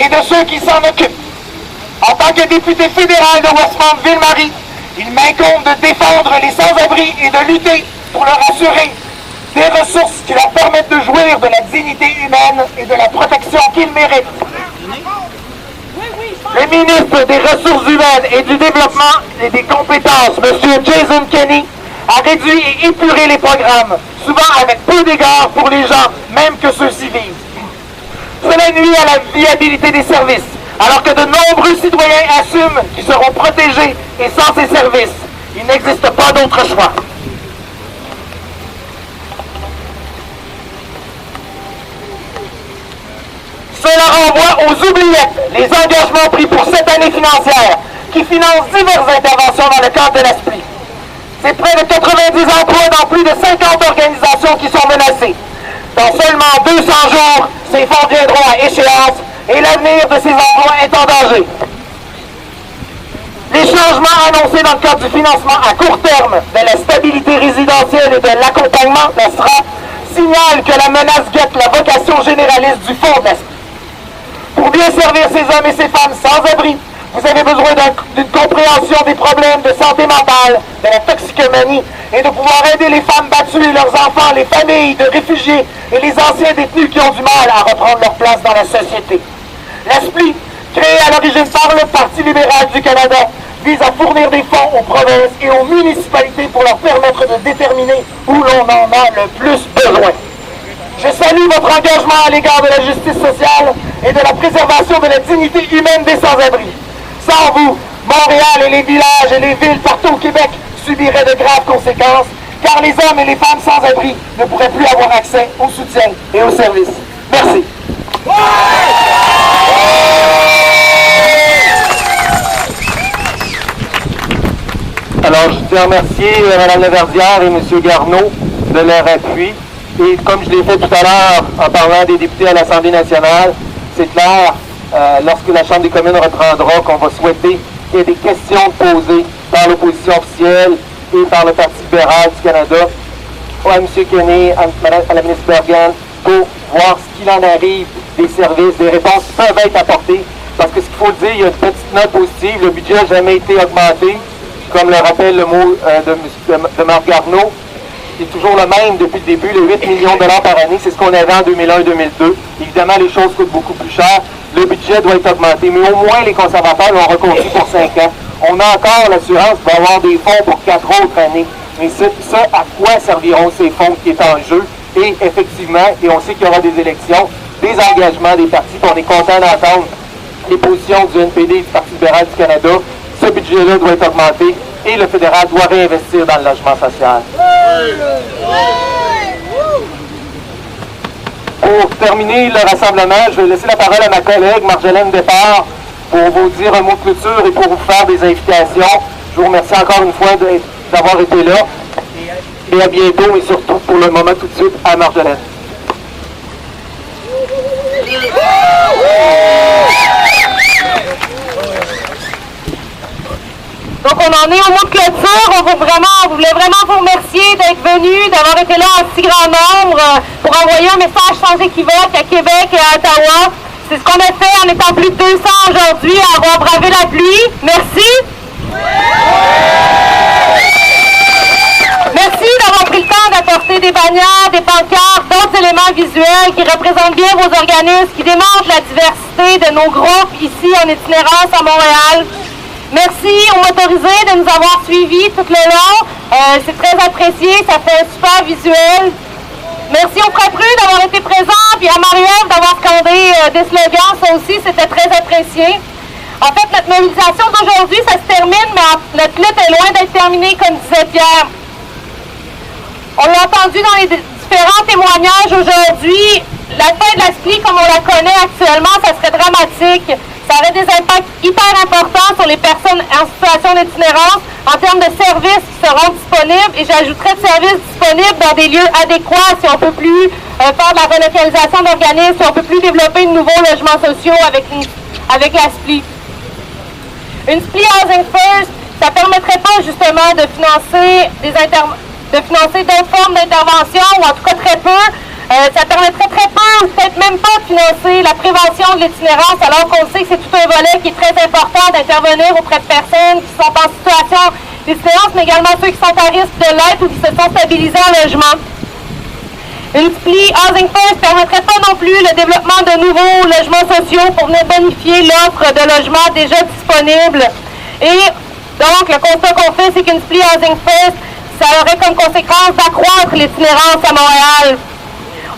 et de ceux qui s'en occupent. En tant que député fédéral de Westmount-Ville-Marie, il m'incombe de défendre les sans-abri et de lutter pour leur assurer des ressources qui leur permettent de jouir de la dignité humaine et de la protection qu'ils méritent. Le ministre des Ressources humaines et du Développement et des Compétences, M. Jason Kenney, a réduit et épuré les programmes, souvent avec peu d'égard pour les gens, même que ceux-ci vivent. Cela nuit à la viabilité des services, alors que de nombreux citoyens assument qu'ils seront protégés et sans ces services. Il n'existe pas d'autre choix. Cela renvoie aux oubliettes les engagements pris pour cette année financière, qui financent diverses interventions dans le cadre de l'ASPLI. C'est près de 90 emplois dans plus de 50 organisations qui sont menacées. Dans seulement 200 jours, ces fonds viendront à échéance et l'avenir de ces emplois est en danger. Les changements annoncés dans le cadre du financement à court terme de la stabilité résidentielle et de l'accompagnement, la SRA, signalent que la menace guette la vocation généraliste du fonds de l'ASPLI. Pour bien servir ces hommes et ces femmes sans abri, vous avez besoin d'une compréhension des problèmes de santé mentale, de la toxicomanie et de pouvoir aider les femmes battues et leurs enfants, les familles de réfugiés et les anciens détenus qui ont du mal à reprendre leur place dans la société. L'ASPLI, créé à l'origine par le Parti libéral du Canada, vise à fournir des fonds aux provinces et aux municipalités pour leur permettre de déterminer où l'on en a le plus besoin. Je salue votre engagement à l'égard de la justice sociale et de la préservation de la dignité humaine des sans-abri. Sans vous, Montréal et les villages et les villes partout au Québec subiraient de graves conséquences, car les hommes et les femmes sans-abri ne pourraient plus avoir accès au soutien et aux services. Merci. Alors, je tiens à remercier Mme Laverdière et M. Garneau de leur appui. Et comme je l'ai fait tout à l'heure en parlant des députés à l'Assemblée nationale, c'est clair, lorsque la Chambre des communes reprendra, qu'on va souhaiter qu'il y ait des questions posées par l'opposition officielle et par le Parti libéral du Canada à M. Kenney, à la ministre Bergen, pour voir ce qu'il en arrive des services, des réponses qui peuvent être apportées. Parce que ce qu'il faut dire, il y a une petite note positive, le budget n'a jamais été augmenté, comme le rappelle le mot de Marc Garneau. C'est toujours le même depuis le début, les 8 millions de dollars par année, c'est ce qu'on avait en 2001-2002. Évidemment, les choses coûtent beaucoup plus cher. Le budget doit être augmenté, mais au moins les conservateurs l'ont reconduit pour 5 ans. On a encore l'assurance qu'il va y avoir des fonds pour 4 autres années. Mais ça, à quoi serviront ces fonds qui est en jeu? Et effectivement, et on sait qu'il y aura des élections, des engagements des partis, puis on est content d'entendre les positions du NPD et du Parti libéral du Canada. Ce budget-là doit être augmenté et le fédéral doit réinvestir dans le logement social. Pour terminer le rassemblement, je vais laisser la parole à ma collègue Marjolaine Départ pour vous dire un mot de clôture et pour vous faire des invitations. Je vous remercie encore une fois d'avoir été là et à bientôt, et surtout pour le moment tout de suite à Marjolaine. Donc on en est au mot de clôture. On voulait vraiment vous remercier d'être venus, d'avoir été là en si grand nombre pour envoyer un message sans équivoque à Québec et à Ottawa. C'est ce qu'on a fait en étant plus de 200 aujourd'hui à avoir bravé la pluie. Merci. Merci d'avoir pris le temps d'apporter des bannières, des pancartes, d'autres éléments visuels qui représentent bien vos organismes, qui démontrent la diversité de nos groupes ici en itinérance à Montréal. Merci aux motorisés de nous avoir suivis tout le long. C'est très apprécié, ça fait un super visuel. Merci aux proprus d'avoir été présents, puis à Marie-Ève d'avoir scandé des slogans. Ça aussi, c'était très apprécié. En fait, notre mobilisation d'aujourd'hui, ça se termine, mais notre lutte est loin d'être terminée, comme disait Pierre. On l'a entendu dans les différents témoignages aujourd'hui. La fin de l'ASPLI, comme on la connaît actuellement, ça serait dramatique. Ça aurait des impacts hyper importants sur les personnes en situation d'itinérance en termes de services qui seront disponibles, et j'ajouterais de services disponibles dans des lieux adéquats si on ne peut plus faire de la relocalisation d'organismes, si on ne peut plus développer de nouveaux logements sociaux avec la SPLI. Une SPLI Housing First, ça ne permettrait pas justement de financer d'autres formes d'intervention, ou en tout cas très peu, Ça permettrait très peu, ou peut-être même pas, de financer la prévention de l'itinérance, alors qu'on sait que c'est tout un volet qui est très important d'intervenir auprès de personnes qui sont en situation d'itinérance, mais également ceux qui sont à risque de l'être ou qui se sont stabilisés en logement. Une SPLI Housing First ne permettrait pas non plus le développement de nouveaux logements sociaux pour venir bonifier l'offre de logements déjà disponibles. Et donc, le constat qu'on fait, c'est qu'une SPLI Housing First, ça aurait comme conséquence d'accroître l'itinérance à Montréal.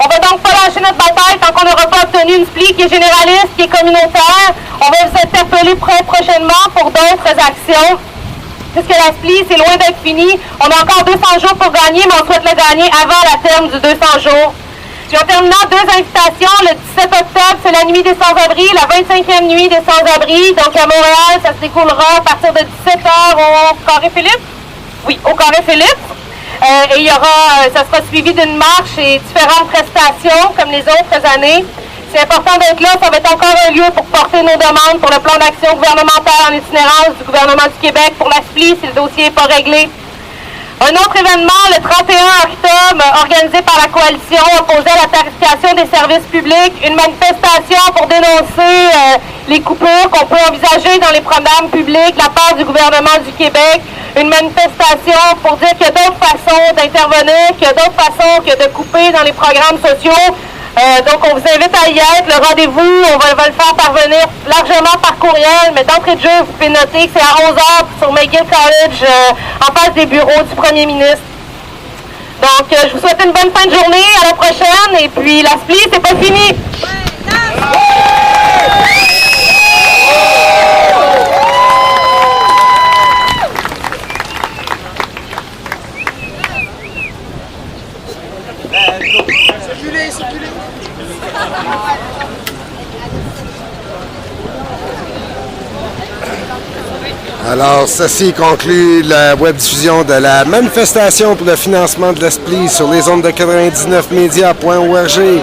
On va donc pas lâcher notre bataille tant qu'on n'aura pas obtenu une SPLI qui est généraliste, qui est communautaire. On va vous interpeller prochainement pour d'autres actions. Puisque la SPLI, c'est loin d'être fini. On a encore 200 jours pour gagner, mais on souhaite le gagner avant la terme du 200 jours. Puis en terminant, 2 invitations. Le 17 octobre, c'est la nuit des sans-abri, la 25e nuit des sans-abri. Donc à Montréal, ça se découlera à partir de 17h au Carré Philippe. Oui, au Carré Philippe. Et il y aura, ça sera suivi d'une marche et différentes prestations, comme les autres années. C'est important d'être là. Ça va être encore un lieu pour porter nos demandes pour le plan d'action gouvernemental en itinérance du gouvernement du Québec pour la SPLI si le dossier n'est pas réglé. Un autre événement, le 31 octobre, organisé par la coalition opposée à la tarification des services publics, une manifestation pour dénoncer les coupures qu'on peut envisager dans les programmes publics de la part du gouvernement du Québec. Une manifestation pour dire qu'il y a d'autres façons d'intervenir, qu'il y a d'autres façons que de couper dans les programmes sociaux. Donc, on vous invite à y être. Le rendez-vous, on va le faire parvenir largement par courriel, mais d'entrée de jeu, vous pouvez noter que c'est à 11h sur McGill College, en face des bureaux du premier ministre. Donc, je vous souhaite une bonne fin de journée. À la prochaine. Et puis, la SPLI, c'est pas fini. Alors, ceci conclut la web-diffusion de la manifestation pour le financement de la SPLI sur les ondes de 99media.org.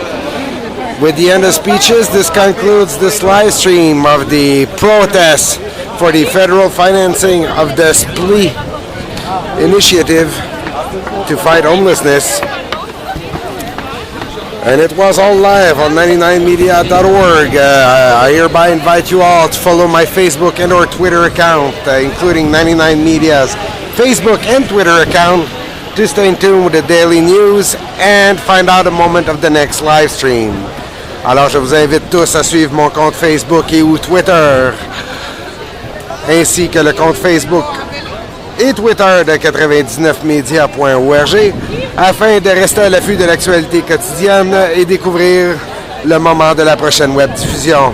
With the end of speeches, this concludes this live stream of the protest for the federal financing of the SPLI initiative to fight homelessness. And it was all live on 99media.org. I hereby invite you all to follow my Facebook and or Twitter account, including 99media's Facebook and Twitter account, to stay in tune with the daily news and find out a moment of the next live stream. Alors, je vous invite tous à suivre mon compte Facebook et ou Twitter, ainsi que le compte Facebook et Twitter de 99media.org afin de rester à l'affût de l'actualité quotidienne et découvrir le moment de la prochaine web diffusion.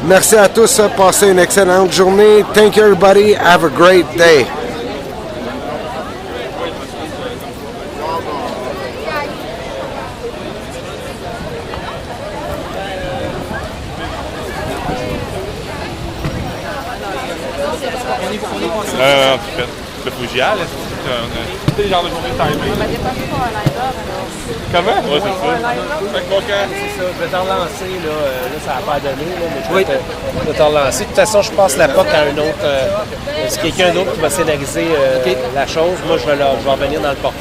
Merci à tous, passez une excellente journée. Thank you everybody, have a great day. Le Fougial, c'est le genre de journée timée. Comment? Ouais, c'est ça. C'est ça, je vais t'en relancer, là ça n'a pas donné, là, mais je vais t'en relancer. De toute façon, je passe la POC à un autre, c'est quelqu'un d'autre qui va scénariser la chose. Moi, je vais revenir dans le portrait.